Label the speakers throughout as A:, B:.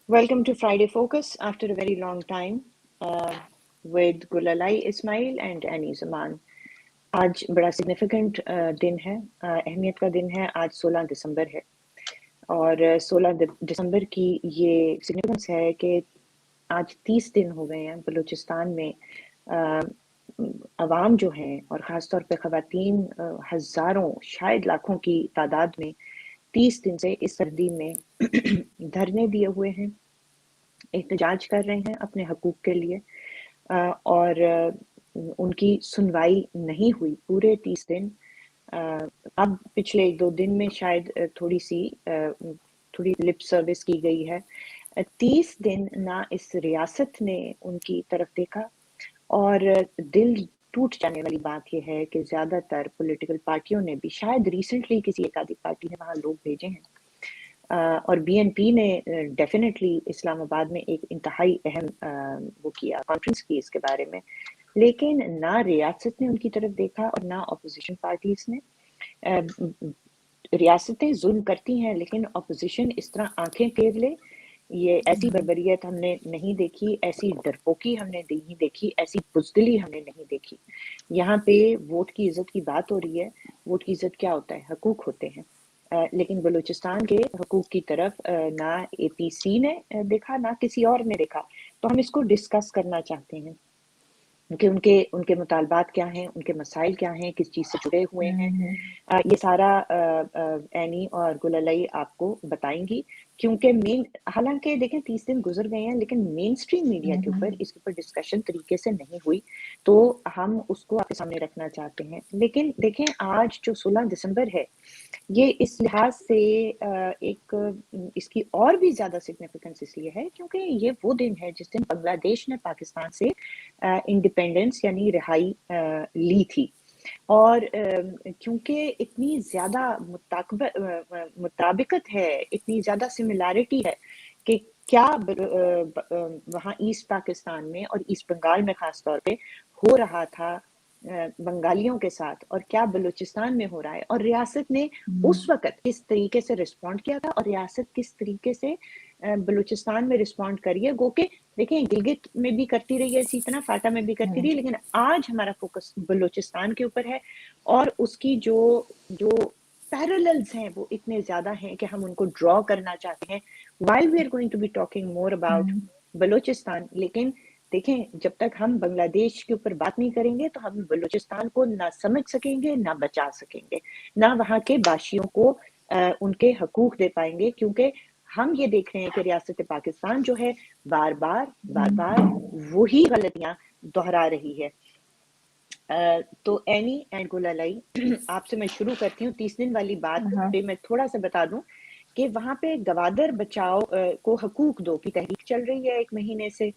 A: Welcome to Friday Focus after a very long time with Gulalai Ismail and Annie Zaman. आज बड़ा significant दिन है, अहमियत का दिन है। आज 16 दिसंबर है और 16 दिसंबर की ये सिग्निफिकेंस है कि आज 30 दिन हो गए हैं बलूचिस्तान में अवाम जो हैं और ख़ास तौर पे ख़वातीन हज़ारों शायद लाखों की तादाद में 30 दिन से इस सर्दी में धरने दिए हुए हैं, एहतजाज कर रहे हैं अपने हकूक़ के लिए और उनकी सुनवाई नहीं हुई पूरे 30 दिन। अब पिछले 1-2 दिन में शायद थोड़ी लिप सर्विस की गई है। 30 दिन ना इस रियासत ने उनकी तरफ देखा और दिल टूट जाने वाली बात यह है कि ज़्यादातर पॉलिटिकल पार्टियों ने भी, शायद रिसेंटली किसी एक आधी पार्टी ने वहाँ लोग भेजे हैं और बीएनपी ने डेफिनेटली इस्लामाबाद में एक इंतहाई अहम वो किया, कॉन्फ्रेंस की इसके बारे में, लेकिन ना रियासत ने उनकी तरफ देखा और ना अपोजिशन पार्टीज ने। रियासतें जुल्म करती हैं लेकिन अपोजिशन इस तरह आंखें फेर ले, ये ऐसी बर्बरियत हमने नहीं देखी, ऐसी डरपोकी हमने नहीं देखी, ऐसी बुज़दिली हमने नहीं देखी। यहाँ पे वोट की इज्जत की बात हो रही है। वोट की इज्जत क्या होता है? हकूक होते हैं। लेकिन बलूचिस्तान के हकूक की तरफ ना एपीसी ने देखा ना किसी और ने देखा। तो हम इसको डिस्कस करना चाहते हैं कि उनके मुतालबात क्या हैं, उनके मसाइल क्या हैं, किस चीज़ से जुड़े हुए हैं। ये सारा एनी और गुललई आपको बताएंगी, क्योंकि हालांकि देखें 30 दिन गुजर गए हैं लेकिन मेन स्ट्रीम मीडिया के ऊपर इसके ऊपर डिस्कशन तरीके से नहीं हुई, तो हम उसको आपके सामने रखना चाहते हैं। लेकिन देखें आज जो 16 दिसंबर है, ये इस लिहाज से इसकी और भी ज़्यादा सिग्निफिकेंस इसलिए है क्योंकि ये वो दिन है जिस दिन बांग्लादेश ने पाकिस्तान से इंडिपेंडेंस यानी रिहाई ली थी। और क्योंकि इतनी ज़्यादा मुताबिकत है, इतनी ज़्यादा सिमिलैरिटी है कि क्या वहाँ ईस्ट पाकिस्तान में और ईस्ट बंगाल में ख़ास तौर पे हो रहा था बंगालियों के साथ और क्या बलूचिस्तान में हो रहा है, और रियासत ने उस वक्त किस तरीके से रिस्पॉन्ड किया था और रियासत किस तरीके से बलूचिस्तान में रिस्पॉन्ड करी है। गो के देखें गिलगित में भी करती रही है इसी तरह, फाटा में भी करती रही, लेकिन आज हमारा फोकस बलूचिस्तान के ऊपर है और उसकी जो पैरेलल्स हैं वो इतने ज़्यादा हैं कि हम उनको ड्रॉ करना चाहते हैं while we are going to be talking more about Balochistan. लेकिन देखें जब तक हम बांग्लादेश के ऊपर बात नहीं करेंगे तो हम बलूचिस्तान को ना समझ सकेंगे, ना बचा सकेंगे, ना वहाँ के बाशियों को उनके हकूक दे पाएंगे, क्योंकि हम ये देख रहे हैं कि रियासत पाकिस्तान जो है बार बार वही गलतियां दोहरा रही है। तो एनी एंड गुललई, आपसे मैं शुरू करती हूँ। 30 दिन वाली बात पे मैं थोड़ा सा बता दूं कि वहाँ पे गवादर बचाओ को हकूक दो की तहरीक चल रही है 1 महीने से,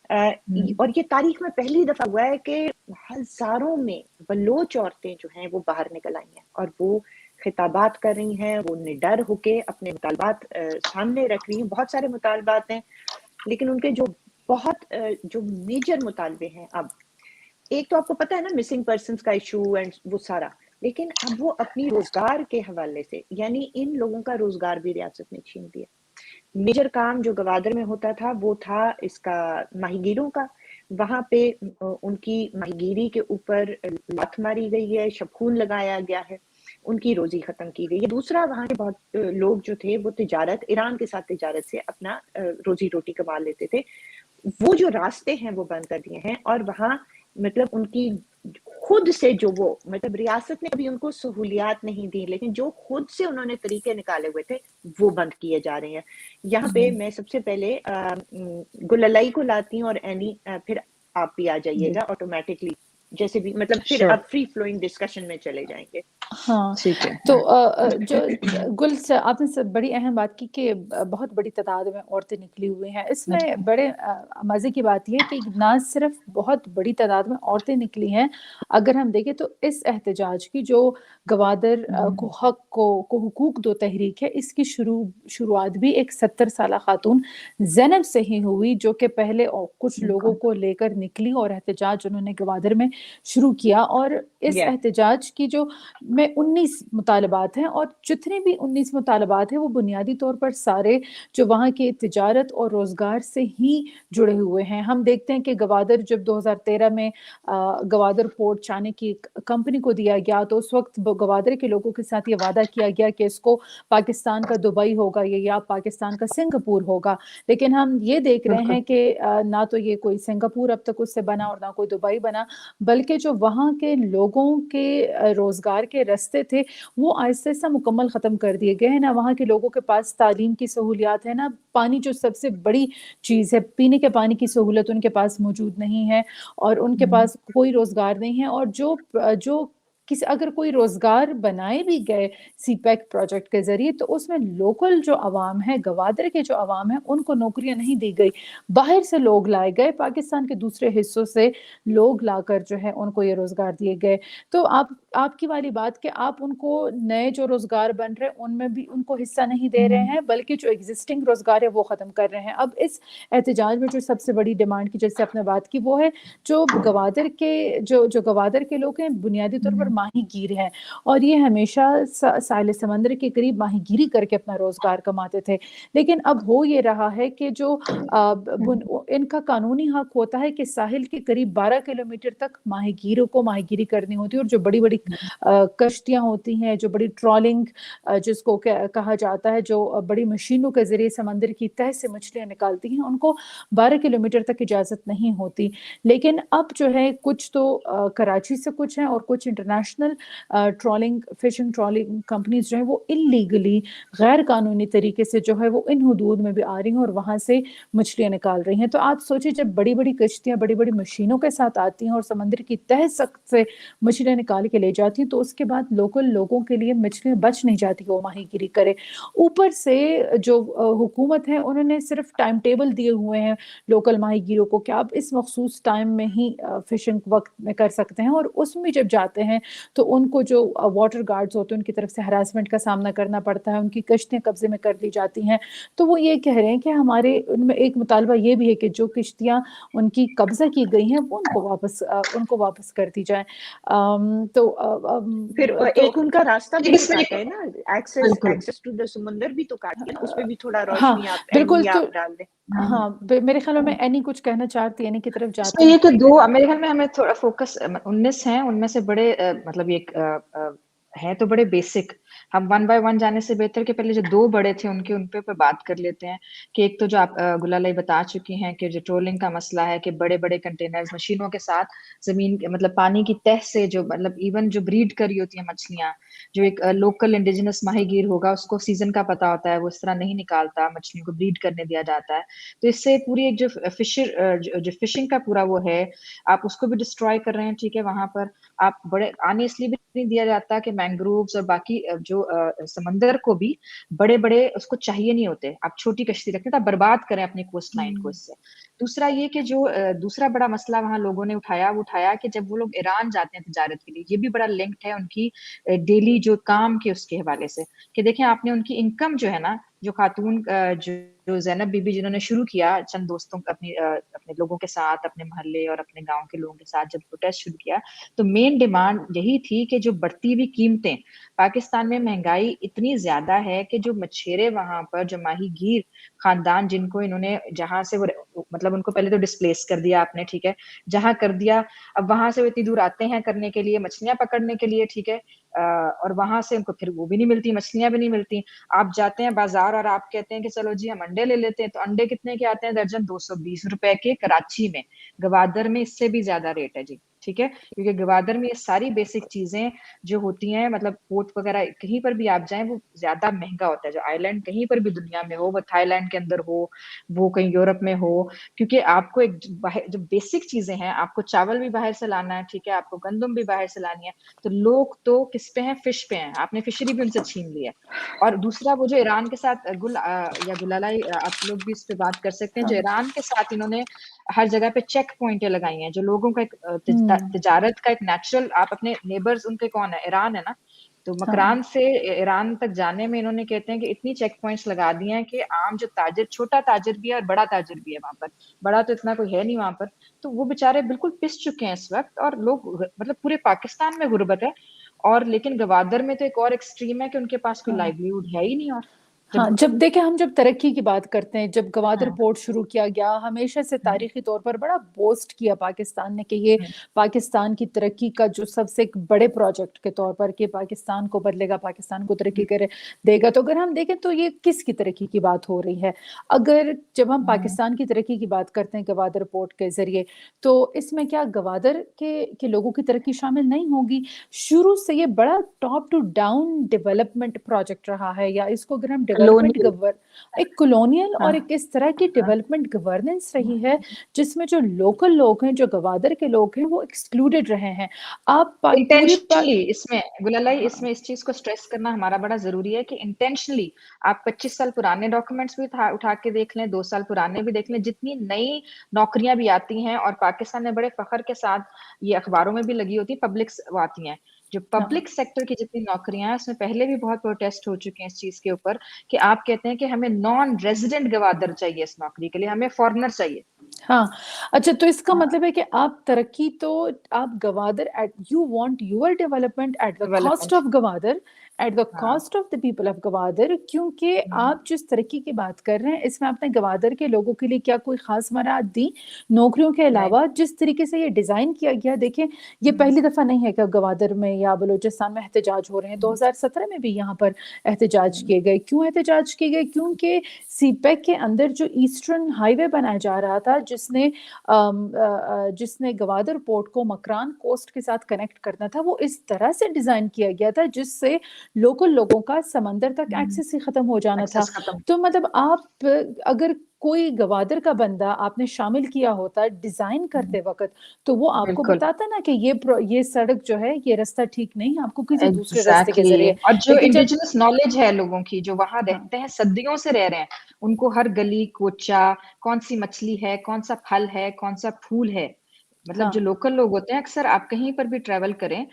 A: और ये तारीख में पहली दफा हुआ है कि हजारों में बलोच औरतें जो हैं वो बाहर निकल आई हैं और वो खिताबात कर रही हैं, वो निडर होके अपने मुतालबात सामने रख रही हैं। बहुत सारे मुतालबात हैं लेकिन उनके जो मेजर मुतालबे हैं, अब एक तो आपको पता है ना मिसिंग पर्सन्स का इशू एंड वो सारा, लेकिन अब वो अपनी रोजगार के हवाले से, यानी इन लोगों का रोजगार भी रियासत ने छीन दिया। मेजर काम जो गवादर में होता था वो था इसका माहीगीरों का, वहां पे उनकी माहीगीरी के ऊपर लात मारी गई है, शबखून लगाया गया है, उनकी रोजी खत्म की गई है। दूसरा, वहाँ के बहुत लोग जो थे वो तिजारत, ईरान के साथ तिजारत से अपना रोजी रोटी कमा लेते थे, वो जो रास्ते हैं वो बंद कर दिए हैं और वहाँ मतलब उनकी खुद से जो वो मतलब रियासत ने कभी उनको सहूलियात नहीं दी, लेकिन जो खुद से उन्होंने तरीके निकाले हुए थे वो बंद किए जा रहे हैं। यहाँ पे मैं सबसे पहले गुललई को लाती हूँ और एनी फिर आप भी आ जाइएगा ऑटोमेटिकली, जैसे भी मतलब फिर अब फ्री फ्लोइंग डिस्कशन में चले जाएंगे।
B: हाँ
A: ठीक है।
B: तो जो गुल से आपने बड़ी अहम बात की कि बहुत बड़ी तादाद में औरतें निकली हुई हैं। इसमें बड़े मज़े की बात यह है कि ना सिर्फ बहुत बड़ी तादाद में औरतें निकली हैं, अगर हम देखें तो इस एहतजाज की जो गवादर को हक को हुकूक दो तहरीक है, इसकी शुरुआत भी एक 70 साला खातून ज़ैनब से ही हुई, जो कि पहले कुछ लोगों को लेकर निकली और एहतजाज उन्होंने गवादर में شروع کیا. اور اس
A: Yeah.
B: احتجاج کی جو میں 19 مطالبات ہیں, اور جتنے بھی 19 مطالبات ہیں وہ بنیادی طور پر سارے جو وہاں کی تجارت اور روزگار سے ہی جڑے ہوئے ہیں. ہم دیکھتے ہیں کہ گوادر جب 2013 میں گوادر پورٹ چانے کی کمپنی کو دیا گیا تو اس وقت گوادر کے لوگوں کے ساتھ یہ وعدہ کیا گیا کہ اس کو پاکستان کا دبئی ہوگا یا پاکستان کا سنگاپور ہوگا. لیکن ہم یہ دیکھ رہے ہیں کہ نہ تو یہ کوئی سنگاپور اب تک اس سے بنا اور نہ کوئی دبئی بنا, بلکہ جو وہاں کے لوگوں کے روزگار کے راستے تھے وہ آہستہ آہستہ مکمل ختم کر دیے گئے ہیں. نہ وہاں کے لوگوں کے پاس تعلیم کی سہولیات ہے, نہ پانی جو سب سے بڑی چیز ہے پینے کے پانی کی سہولت ان کے پاس موجود نہیں ہے, اور ان کے پاس کوئی روزگار نہیں ہے. اور جو اگر کوئی روزگار بنائے بھی گئے سی پیک پروجیکٹ کے ذریعے تو اس میں لوکل جو عوام ہے, گوادر کے جو عوام ہیں, ان کو نوکریاں نہیں دی گئی. باہر سے لوگ لائے گئے, پاکستان کے دوسرے حصوں سے لوگ لا کر جو ہے ان کو یہ روزگار دیے گئے. تو آپ کی والی بات کہ آپ ان کو نئے جو روزگار بن رہے ان میں بھی ان کو حصہ نہیں دے رہے ہیں, بلکہ جو ایگزسٹنگ روزگار ہے وہ ختم کر رہے ہیں. اب اس احتجاج میں جو سب سے بڑی ڈیمانڈ کی جیسے آپ نے بات کی وہ ہے جو گوادر کے لوگ ہیں بنیادی طور پر ماہی گیر ہیں, اور یہ ہمیشہ ساحل سمندر کے قریب ماہی گیری کر کے اپنا روزگار کماتے تھے. لیکن اب ہو یہ رہا ہے کہ جو ان کا قانونی حق ہوتا ہے کہ ساحل کے قریب 12 کلومیٹر تک ماہی گیروں کو ماہی گیری کرنی ہوتی ہے, اور جو بڑی بڑی کشتیاں ہوتی ہیں, جو بڑی ٹرالنگ جس کو کہا جاتا ہے, جو بڑی مشینوں کے ذریعے سمندر کی تہہ سے مچھلیاں نکالتی ہیں, ان کو 12 کلومیٹر تک اجازت نہیں ہوتی. لیکن اب جو ہے کچھ تو کراچی سے کچھ ہیں اور کچھ انٹرنیشنل فشنگ ٹرالنگ کمپنیز جو ہیں وہ انلیگلی غیر قانونی طریقے سے جو ہے وہ ان حدود میں بھی آ رہی ہیں اور وہاں سے مچھلیاں نکال رہی ہیں. تو آپ سوچیں جب بڑی بڑی کشتیاں بڑی بڑی مشینوں کے ساتھ آتی ہیں اور سمندر کی تہہ سخت سے مچھلیاں نکال کے لے جاتی ہیں تو اس کے بعد لوکل لوگوں کے لیے مچھلیاں بچ نہیں جاتی وہ ماہی گیری کرے. اوپر سے جو حکومت ہے انہوں نے صرف ٹائم ٹیبل دیے ہوئے ہیں لوکل ماہی گیروں کو کہ آپ اس مخصوص ٹائم میں ہی فشنگ وقت میں کر سکتے ہیں, اور اس میں جب جاتے ہیں تو ان کو جو واٹر گارڈز ہوتے ہیں ان کی طرف سے ہراسمنٹ کا سامنا کرنا پڑتا ہے, ان کی کشتیاں قبضے میں کر لی جاتی ہیں. تو وہ یہ کہہ رہے ہیں کہ ہمارے ان میں ایک مطالبہ یہ بھی ہے کہ جو کشتیاں ان کی قبضہ کی گئی ہیں وہ ان کو واپس کر دی جائیں.
A: پھر ایک ان کا راستہ بھی تو کاٹا ہے نا, ایکسس ٹو دا سمندر بھی تو کاٹ دیا, اس پہ بھی تھوڑا
B: ہاں
A: روشنی آپ
B: بالکل. تو
A: ڈال دیں.
B: ہاں میرے خیال میں اینی کچھ کہنا چاہتی ہے, اینی کی طرف
C: اس
B: جاتے
C: میں
B: ہیں.
C: یہ کہ دو میرے خیال میں ہمیں تھوڑا فوکس 19 ہیں, ان میں سے بڑے مطلب ایک ہے تو بڑے بیسک, ہم ون بائی ون جانے سے بہتر کہ پہلے جو دو بڑے تھے ان پہ بات کر لیتے ہیں. کہ ایک تو جو آپ گلالئی بتا چکی ہیں کہ جو ٹرولنگ کا مسئلہ ہے کہ بڑے بڑے کنٹینرز مشینوں کے ساتھ زمین مطلب پانی کی تہ سے جو مطلب ایون جو بریڈ کری ہوتی ہیں مچھلیاں, جو ایک لوکل انڈیجنس ماہی گیر ہوگا اس کو سیزن کا پتا ہوتا ہے, وہ اس طرح نہیں نکالتا, مچھلیوں کو بریڈ کرنے دیا جاتا ہے. تو اس سے پوری ایک جو فشنگ کا پورا وہ ہے آپ اس کو بھی ڈسٹرائے کر رہے ہیں. ٹھیک ہے, وہاں پر آپ بڑے آنے اس لیے بھی نہیں دیا جاتا کہ مینگرووز اور باقی جو سمندر کو بھی بڑے بڑے اس کو چاہیے نہیں ہوتے, آپ چھوٹی کشتی رکھتے تو آپ برباد کریں اپنی کوسٹ لائن کو اس سے. دوسرا یہ کہ جو دوسرا بڑا مسئلہ وہاں لوگوں نے اٹھایا کہ جب وہ لوگ ایران جاتے ہیں تجارت کے لیے, یہ بھی بڑا لنکڈ ہے ان کی ڈیلی جو کام کے اس کے حوالے سے, کہ دیکھیں آپ نے ان کی انکم جو ہے نا, جو خاتون جو زینب بی بی جنہوں نے شروع کیا چند دوستوں اپنے لوگوں کے ساتھ, اپنے محلے اور اپنے گاؤں کے لوگوں کے ساتھ جب پروٹیسٹ شروع کیا, تو مین ڈیمانڈ یہی تھی کہ جو بڑھتی ہوئی قیمتیں, پاکستان میں مہنگائی اتنی زیادہ ہے کہ جو مچھیرے وہاں پر جو ماہی گیر خاندان جن کو انہوں نے جہاں سے وہ مطلب ان کو پہلے تو ڈسپلیس کر دیا آپ نے, ٹھیک ہے, جہاں کر دیا اب وہاں سے وہ اتنی دور آتے ہیں کرنے کے لیے مچھلیاں پکڑنے کے لیے, ٹھیک ہے, اور وہاں سے ان کو پھر وہ بھی نہیں ملتی, مچھلیاں بھی نہیں ملتی. آپ جاتے ہیں بازار اور آپ کہتے ہیں کہ چلو جی ہم انڈے لے لیتے ہیں, تو انڈے کتنے کے آتے ہیں درجن 220 روپے کے کراچی میں, گوادر میں اس سے بھی زیادہ ریٹ ہے جی, ٹھیک ہے, کیونکہ گوادر میں یہ ساری بیسک چیزیں جو ہوتی ہیں مطلب پورٹ وغیرہ کہیں پر بھی آپ جائیں وہ زیادہ مہنگا ہوتا ہے. جو آئی لینڈ کہیں پر بھی دنیا میں ہو, وہ تھائی لینڈ کے اندر ہو, وہ کہیں یورپ میں ہو, کیونکہ آپ کو ایک جو بیسک چیزیں ہیں, آپ کو چاول بھی باہر سے لانا ہے, ٹھیک ہے, آپ کو گندم بھی باہر سے لانی ہے, تو لوگ تو کس پہ ہیں, فش پہ ہیں, آپ نے فشری بھی ان سے چھین لی ہے. اور دوسرا وہ جو ایران کے ساتھ گلالئی آپ لوگ بھی اس پہ بات کر سکتے ہیں, جو ایران کے ساتھ انہوں نے ہر جگہ پہ چیک پوائنٹیں لگائی ہیں, جو لوگوں کا ایک تجارت کا ایک نیچرل, آپ اپنے نیبرز ان کے کون ہے, ایران ہے نا, तो मकरान से ईरान तक जाने में इन्होंने कहते हैं कि इतनी चेक पॉइंट्स लगा दिए हैं कि आम जो ताजिर, छोटा ताजिर भी है और बड़ा ताजिर भी है वहां पर, बड़ा तो इतना कोई है नहीं वहां पर, तो वो बेचारे बिल्कुल पिस चुके हैं इस वक्त। और लोग मतलब पूरे पाकिस्तान में गुर्बत है, और लेकिन गवादर में तो एक और एक्सट्रीम है कि उनके पास कोई लाइवलीहुड है ही नहीं। और
B: हाँ, जब देखें हम जब तरक्की की बात करते हैं, जब गवादर पोर्ट शुरू किया गया, हमेशा से तारीखी तौर पर बड़ा बोस्ट किया पाकिस्तान ने कि ये पाकिस्तान की तरक्की का जो सबसे एक बड़े प्रोजेक्ट के तौर पर कि पाकिस्तान को बदलेगा, पाकिस्तान को तरक्की करे देगा। तो अगर हम देखें तो ये किसकी तरक्की की बात हो रही है? अगर जब हम पाकिस्तान की तरक्की की बात करते हैं गवादर पोर्ट के जरिए, तो इसमें क्या गवादर के लोगों की तरक्की शामिल नहीं होगी? शुरू से ये बड़ा top to down development project रहा है, या इसको अगर हम एक कॉलोनियल और एक इस तरह की डेवलपमेंट गवर्नेंस रही है जिसमें जो लोकल लोग हैं, जो गवादर के लोग हैं, वो एक्सक्लूडेड रहे हैं। आप
C: इंटेंशनली इसमें गुलालाई, इसमें इस चीज को स्ट्रेस करना हमारा बड़ा जरूरी है कि इंटेंशनली आप 25 साल पुराने डॉक्यूमेंट्स भी उठा के देख लें, 2 साल पुराने भी देख लें, जितनी नई नौकरियां भी आती हैं, और पाकिस्तान में बड़े फखर के साथ ये अखबारों में भी लगी होती है, पब्लिक आती हैं, जो पब्लिक सेक्टर की जितनी नौकरियां हैं उसमें पहले भी बहुत प्रोटेस्ट हो चुके हैं इस चीज के ऊपर कि आप कहते हैं कि हमें नॉन रेजिडेंट गवादर चाहिए इस नौकरी के लिए, हमें फॉरेनर चाहिए।
B: हाँ, अच्छा, तो इसका मतलब है कि आप तरक्की तो आप Gwadar you want your development at the cost of Gwadar, at the cost of the people of Gwadar, क्योंकि आप जिस तरक्की की बात कर रहे हैं इसमें आपने गवादर के लोगों के लिए क्या कोई खास मराहत दी? नौकरियों के अलावा जिस तरीके से ये डिजाइन किया गया, देखें ये पहली दफा नहीं है कि गवादर में या बलूचिस्तान में एहतजाज हो रहे हैं। 2017 में भी यहाँ पर एहतजाज किए गए। क्यों एहतजाज किए गए? क्योंकि सीपेक के अंदर जो ईस्टर्न हाईवे बनाया जा रहा था, जिसने गवादर पोर्ट को मकरान कोस्ट के साथ कनेक्ट करना था, वो इस तरह से डिजाइन किया गया था जिससे लोकल लोगों का समंदर तक एक्सेस ही खत्म हो जाना था। तो मतलब आप अगर कोई गवादर का बंदा आपने शामिल किया होता डिजाइन करते वक्त, तो वो आपको बताता ना कि ये सड़क जो है, ये रास्ता ठीक नहीं, आपको किसी दूसरे रास्ते के जरिए।
C: और जो इंडिजिनस नॉलेज है लोगों की, जो वहां रहते हैं, सदियों से रह रहे हैं, उनको हर गली कोचा, कौन सी मछली है, कौन सा फल है, कौन सा फूल है, मतलब जो लोकल लोग होते हैं, अक्सर आप कहीं पर भी ट्रेवल करें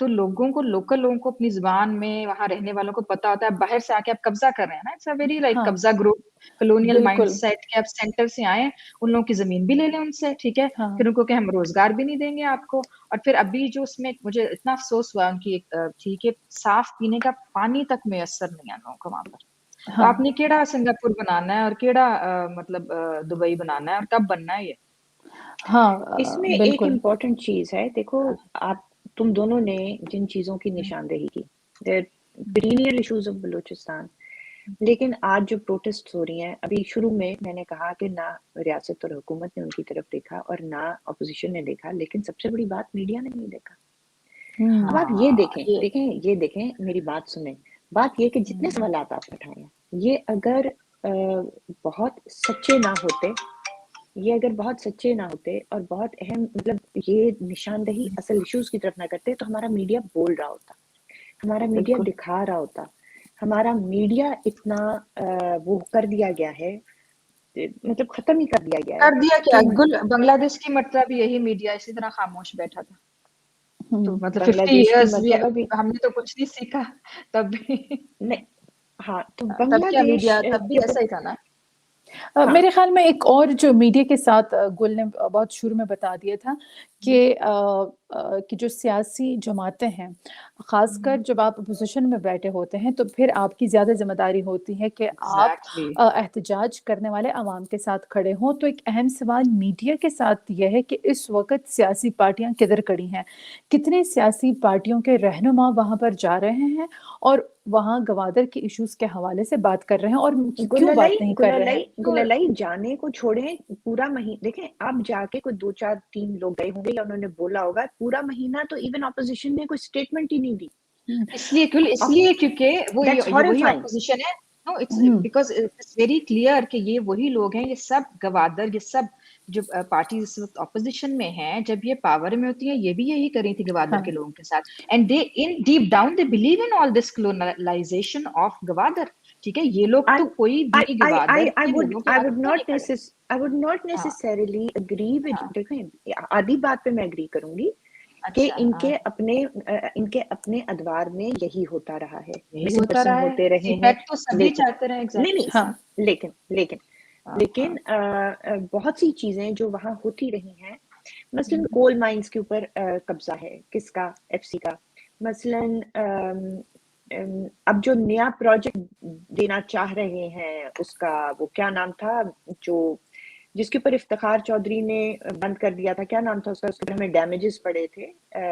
C: तो लोकल लोगों को अपनी जुबान में, वहां रहने वालों को पता होता है। बाहर से आके आप कब्जा कर रहे हैं ना, इट्स अ वेरी लाइक कब्जा ग्रुप, कॉलोनियल माइंडसेट के आप सेंटर से आए, उन लोगों की जमीन भी ले लें उनसे, ठीक है, फिर उनको हम रोजगार भी नहीं देंगे आपको। और फिर अभी जो उसमें मुझे इतना अफसोस हुआ, उनकी ठीक है, साफ पीने का पानी तक मैसर नहीं है लोगों को वहां पर। तो आपने केड़ा सिंगापुर बनाना है और केड़ा मतलब दुबई बनाना है, और कब बनना है ये?
A: हाँ, इसमें एक इम्पोर्टेंट चीज है, देखो तुम दोनों ने जिन चीजों की निशानदेही की, पीरियड इश्यूज ऑफ बलूचिस्तान, लेकिन आज जो प्रोटेस्ट हो रही हैं, अभी शुरू में मैंने कहा कि ना रियासत और हुकूमत ने उनकी तरफ देखा और ना अपोजिशन ने देखा, लेकिन सबसे बड़ी बात मीडिया ने नहीं देखा। अब आप ये देखें, मेरी बात सुने, बात ये कि जितने सवालात आप उठाए हैं, ये अगर बहुत सच्चे ना होते और बहुत अहम, मतलब ये निशानदेही असल इश्यूज की तरफ ना करते, तो हमारा मीडिया बोल रहा होता, हमारा मीडिया दिखा रहा होता। हमारा मीडिया इतना वो कर दिया गया है, मतलब खत्म ही कर दिया गया है।
C: कर दिया क्या? बांग्लादेश की मटरा भी यही मीडिया इसी तरह खामोश बैठा था। तो मतलब 50 इयर्स भी हमने तो कुछ नहीं सीखा तब भी।
A: नहीं, हाँ, तो
C: बांग्लादेश मीडिया तब भी ऐसा ही था ना।
B: मेरे ख्याल में एक और जो मीडिया के साथ गुल ने बहुत शुरू में बता दिया था कि जो सियासी जमातें हैं, खासकर जब आप अपोजिशन में बैठे होते हैं, तो फिर आपकी ज्यादा जिम्मेदारी होती है कि आप एहतजाज करने वाले अवाम के साथ खड़े हों। तो एक अहम सवाल मीडिया के साथ यह है कि इस वक्त सियासी पार्टियां किधर खड़ी हैं, कितने सियासी पार्टियों के रहनुमा वहां पर जा रहे हैं और वहां गवादर के इश्यूज के हवाले से बात कर रहे हैं, और क्यों बात नहीं कर रहे हैं?
A: गुललाई जाने को छोड़े, पूरा महीना देखें, आप जाके कोई 2 4 3 लोग गए होंगे या उन्होंने बोला होगा, पूरा महीना तो इवन ऑपोजिशन ने कोई स्टेटमेंट ही नहीं दी।
C: इसलिए क्योंकि वो वही ऑपोजिशन है। No, it's because it's very clear कि ये वही लोग हैं, ये सब गवादर, ये सब जो पार्टी इस वक्त ऑपोजिशन में हैं, जब ये पावर में होती हैं, ये भी यही कर रही थी गवादर के लोगों के साथ। And they in deep down they believe in all this colonisation of Gwadar, ठीक है। ये लोग तो कोई भी Gwadar
A: I would not necessarily agree with, देखें, आधी बात पे मैं एग्री करूंगी کہ इनके अपने अदवार में यही होता रहा है, मिसपसंद होते रहे हैं,
C: तो सभी चाहते रहे
A: नहीं लेकिन बहुत सी चीजें जो वहां होती रही हैं, मसलन कोल माइंस के ऊपर कब्जा है किसका, एफसी का, मसलन अब जो नया प्रोजेक्ट देना चाह रहे हैं उसका वो क्या नाम था, जो जिसके ऊपर इफ्तिखार चौधरी ने बंद कर दिया था, क्या नाम था उसका, उसके ऊपर हमें डैमेजेस पड़े थे,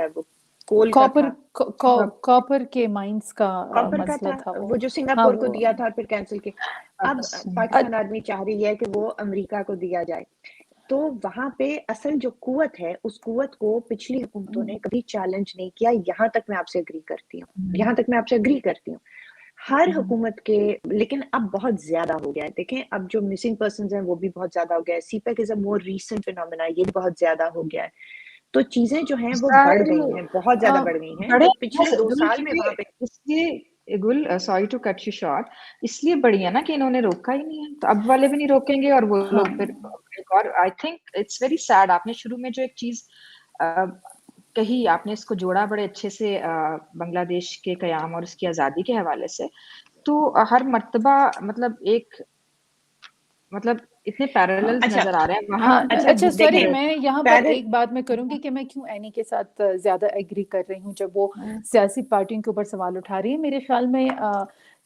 A: वो कोल
B: कॉपर के माइंस का मसला था
A: वो जो सिंगापुर को दिया था और फिर कैंसिल किया। अब पाकिस्तान आदमी चाह रही है कि वो अमेरिका को दिया जाए, तो वहां पे असल जो कुव्वत है उस कुव्वत को पिछली हुकूमतों ने कभी चैलेंज नहीं किया। यहाँ तक मैं आपसे एग्री करती हूँ, हर हुकूमत के, लेकिन अब बहुत ज्यादा हो गया है। देखें अब जो मिसिंग पर्संस हैं वो भी बहुत ज्यादा हो गया है, CPEC is a more recent phenomena, ये भी बहुत ज्यादा हो गया है। तो चीजें जो हैं वो बढ़ गई हैं, बहुत ज्यादा बढ़ गई हैं, जो पिछले 2 साल में वहां पे।
C: इसलिए Gul, sorry to cut you short, इसलिए बड़ी है ना कि इन्होंने रोका ही नहीं है, तो अब वाले भी नहीं रोकेंगे और वो लोग फिर एक और, I think it's very sad. आपने शुरू में जो एक चीज कही, आपने इसको जोड़ा बड़े अच्छे से बांग्लादेश के कयाम और उसकी आज़ादी के हवाले से, तो हर मर्तबा मतलब इतने पैरेलल्स नजर आ रहे हैं वहाँ।
B: अच्छा सॉरी, मैं यहाँ पर एक बात मैं करूंगी कि मैं क्यों एनी के साथ ज्यादा एग्री कर रही हूँ जब वो सियासी पार्टियों के ऊपर सवाल उठा रही है। मेरे ख्याल में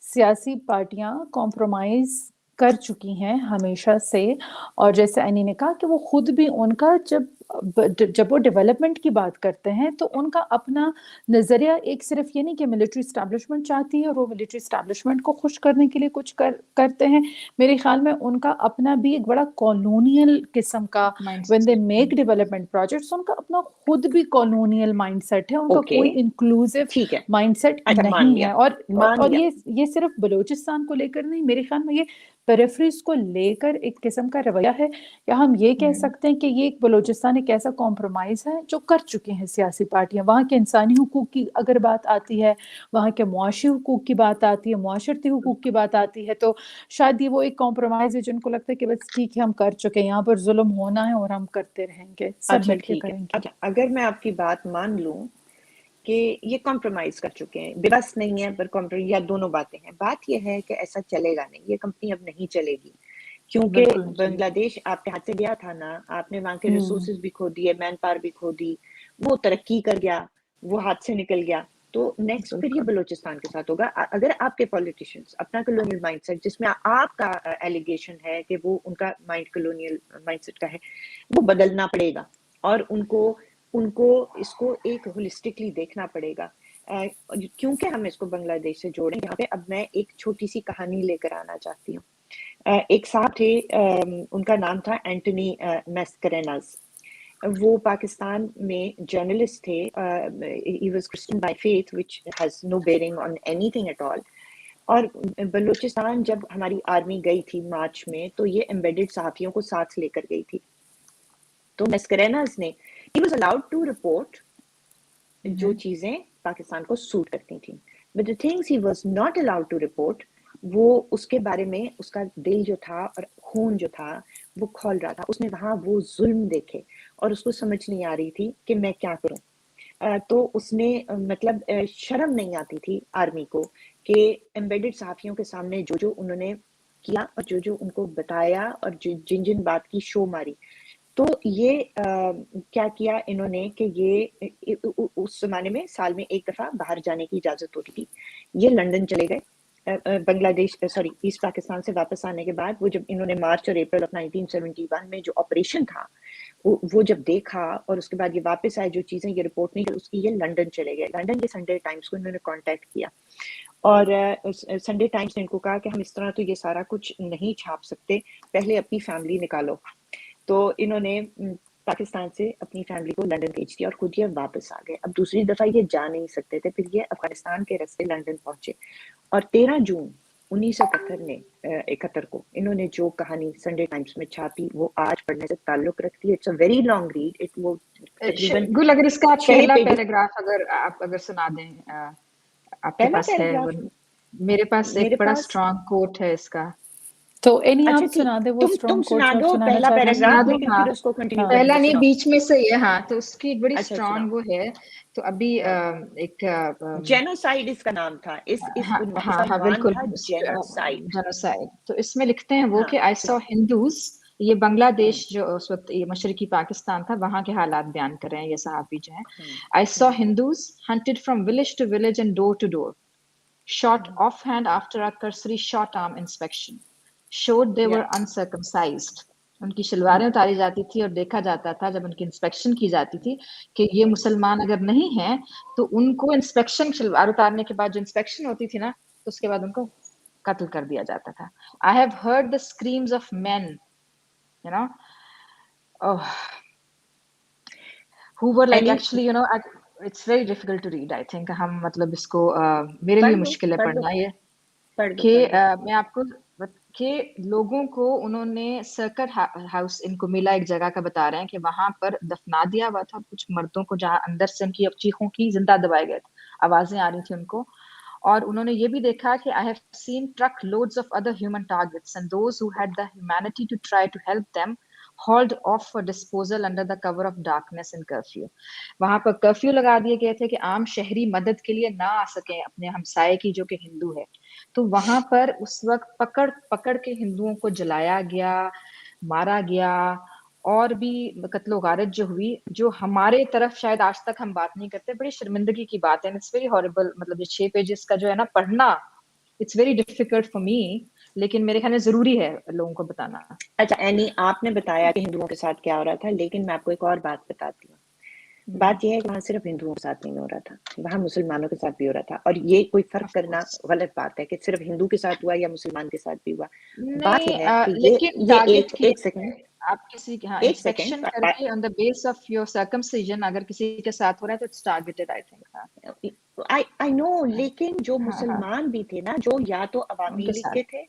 B: सियासी पार्टियां कॉम्प्रोमाइज कर चुकी हैं हमेशा से, और जैसे एनी ने कहा कि वो खुद भी उनका जब वो डेवलपमेंट की बात करते हैं तो उनका अपना नजरिया एक सिर्फ ये नहीं कि मिलिट्री एस्टैब्लिशमेंट चाहती है और वो मिलिट्री एस्टैब्लिशमेंट को खुश करने के लिए कुछ करते हैं। मेरे ख्याल में उनका अपना भी एक बड़ा कॉलोनियल किस्म का, when they make development projects, उनका अपना खुद भी कॉलोनियल माइंडसेट है, उनका कोई इंक्लूसिव माइंडसेट नहीं है। और ये सिर्फ बलूचिस्तान को लेकर नहीं, मेरे ख्याल में ये पेरिफेरीज को लेकर एक किस्म का रवैया है। या हम ये कह सकते हैं कि ये एक बलूचिस्तान एक ऐसा कॉम्प्रोमाइज है जो कर चुके हैं सियासी पार्टियां। वहाँ के इंसानी हुकूक की अगर बात आती है, वहाँ के मुआशी हुकूक की बात आती है, मुआशरती हुकूक की बात आती है, तो शायद ये वो एक कॉम्प्रोमाइज है जिनको लगता है कि बस ठीक है हम कर चुके हैं, यहाँ पर जुल्म होना है और हम करते रहेंगे, सब मिलके करेंगे।
A: अच्छा, अगर मैं आपकी बात मान लूं कि ये कॉम्प्रोमाइज कर चुके हैं, बेबस नहीं है पर कॉम्प्रोमाइज, या दोनों बातें हैं, बात ये है कि ऐसा चलेगा नहीं, ये कंपनी अब नहीं चलेगी, क्योंकि बांग्लादेश आपके हाथ से गया था ना, आपने वहां के रिसोर्सेज भी खो दिए, मैन पावर भी खो दी, वो तरक्की कर गया, वो हाथ से निकल गया, तो नेक्स्ट फिर ये बलूचिस्तान के साथ होगा। अगर आपके पॉलिटिशियंस अपना कॉलोनियल माइंडसेट, जिसमें आपका एलिगेशन है कि वो उनका माइंड कॉलोनियल माइंडसेट का है, वो बदलना पड़ेगा और उनको इसको एक होलिस्टिकली देखना पड़ेगा। क्योंकि हम इसको बांग्लादेश से जोड़ें, यहाँ पे अब मैं एक छोटी सी कहानी लेकर आना चाहती हूँ। एक साहब थे, उनका नाम था एंटनी मैस्करेनास। वो पाकिस्तान में जर्नलिस्ट थे। he was Christian by faith, which has no bearing on anything at all. और बलूचिस्तान जब हमारी आर्मी गई थी मार्च में, तो ये एम्बेडेड सहाफियों को साथ लेकर गई थी। तो मैस्करेनास ने, he was allowed to report जो चीजें पाकिस्तान को सूट करती थी, but the things he was not allowed to report, वो उसके बारे में उसका दिल जो था और खून जो था वो खोल रहा था। उसने वहां वो जुल्म देखे और उसको समझ नहीं आ रही थी कि मैं क्या करूं। तो उसने मतलब शर्म नहीं आती थी आर्मी को कि एम्बेडेड सहाफियों के सामने जो जो उन्होंने किया और जो जो उनको बताया और जिन जिन बात की शो मारी, तो ये क्या किया इन्होंने कि ये उस जमाने में साल में एक दफा बाहर जाने की इजाजत होती थी। ये लंदन चले गए, बांग्लादेश सॉरी ईस्ट पाकिस्तान से वापस आने के बाद। वो जब इन्होंने मार्च और अप्रैल ऑफ 1971 में जो ऑपरेशन था वो जब देखा और उसके बाद ये वापस आए, जो चीजें ये रिपोर्ट नहीं की उसकी, ये लंदन चले गए। लंदन के संडे टाइम्स को इन्होंने कांटेक्ट किया और संडे टाइम्स ने इनको कहा कि हम इस तरह तो ये सारा कुछ नहीं छाप सकते, पहले अपनी फैमिली निकालो। तो इन्होंने पाकिस्तान से अपनी फैमिली को लंदन भेज दिया और खुद ये वापस आ गए। अब दूसरी दफा ये जा नहीं सकते थे, फिर ये अफगानिस्तान के रास्ते लंदन पहुंचे और 13 जून 1971 को इन्होंने जो कहानी संडे टाइम्स में छापी वो आज पढ़ने से ताल्लुक रखती है। It's a very long read, it वो तकरीबन
C: गुल, अगर इसका पहला पैराग्राफ अगर सुना दें, आपके पास है? मेरे पास एक बड़ा स्ट्रॉन्ग कोट है इसका।
B: तो एनी
A: अच्छा
B: आप
A: ठीक,
B: सुना दे वो
A: तुम
B: स्ट्रॉन्ग
A: सुना
B: कोट्स आप
A: दो
B: सुनाना
A: पहला
B: चाह रहे
C: सुना
A: पैराग्राफ,
C: दो,
A: लेकिन
C: हाँ।
A: फिर उसको कंटिन्यू
B: हाँ।
A: करने
C: पहला
A: दो,
C: नहीं,
A: सुनाओ।
C: बीच में से ही है, हाँ। तो उसकी एक बड़ी
A: अच्छा
C: स्ट्रॉन्ग
A: सुनाओ।
C: वो है। तो अभी एक
A: जेनोसाइड इसका नाम था, इस
C: हाँ
A: इसका
C: हाँ हाँ,
A: उन्वान
C: बिल्कुल,
A: था जेनोसाइड।
C: जेनोसाइड। तो इसमें लिखते हैं वो
A: हाँ
C: कि आई सॉ
A: सुनाओ।
C: हिंदूज, ये बांग्लादेश जो उस वक्त ये मशरकी पाकिस्तान था, वहां के हालात बयान कर रहे हैं ये सहाफी जो हैं। I saw Hindus hunted from village to village and door to door, shot offhand after a cursory short arm inspection, showed they were uncircumcised. उनकी शलवारें उतारी जाती थी और देखा जाता था जब उनकी इंस्पेक्शन की जाती थी कि ये मुसलमान अगर नहीं हैं, तो उनको इंस्पेक्शन, शलवार उतारने के बाद जो इंस्पेक्शन होती थी ना, तो उसके बाद उनको कत्ल कर दिया जाता था. I have heard the screams of men, you know, oh, who were like actually, you know, it's very difficult to read. I think हम मतलब इसको मेरे लिए मुश्किल है पढ़ना ये, कि मैं आपको कि लोगों को उन्होंने सर्कट हाउस, इनको मिला एक जगह का, बता रहे हैं कि वहां पर दफना दिया हुआ था कुछ मर्दों को, जहां अंदर से उनकी चीखों की जिंदा दबाए गए थे, आवाजें आ रही थी उनको. और उन्होंने ये भी देखा कि I have seen truck loads of other human targets and those who had the humanity to try to help them hauled off for disposal under the cover of darkness and curfew. वहां पर curfew लगा दिए गए थे कि आम शहरी मदद के लिए ना आ सके अपने हमसाये की जो कि हिंदू है. तो वहां पर उस वक्त पकड़ पकड़ के हिंदुओं को जलाया गया, मारा गया, और भी कत्लो गारत जो हुई, जो हमारे तरफ शायद आज तक हम बात नहीं करते. बड़ी शर्मिंदगी की बात है. It's very horrible. मतलब ये 6 पेजेस का जो है ना पढ़ना, it's very difficult for me, लेकिन मेरे ख्याल में जरूरी है लोगों को बताना.
A: अच्छा एनी, आपने बताया कि हिंदुओं के साथ क्या हो रहा था, लेकिन मैं आपको एक और बात बताती हूँ. बात यह है कि वहां सिर्फ हिंदुओं के साथ नहीं हो रहा था, वहां मुसलमानों के साथ भी हो रहा था. और ये कोई फर्क करना गलत बात है कि सिर्फ हिंदू के साथ हुआ या मुसलमान के साथ भी हुआ. बात यह है कि
C: लेकिन
A: ये एक सेकंड,
C: आप किसी हाँ
A: एक
C: इंस्पेक्शन
A: सेकंड,
C: करके on the base of your circumcision अगर किसी के साथ हो रहा है तो it's targeted, I think.
A: I know, लेकिन जो मुसलमान भी थे ना, जो या तो अवामी लीग के थे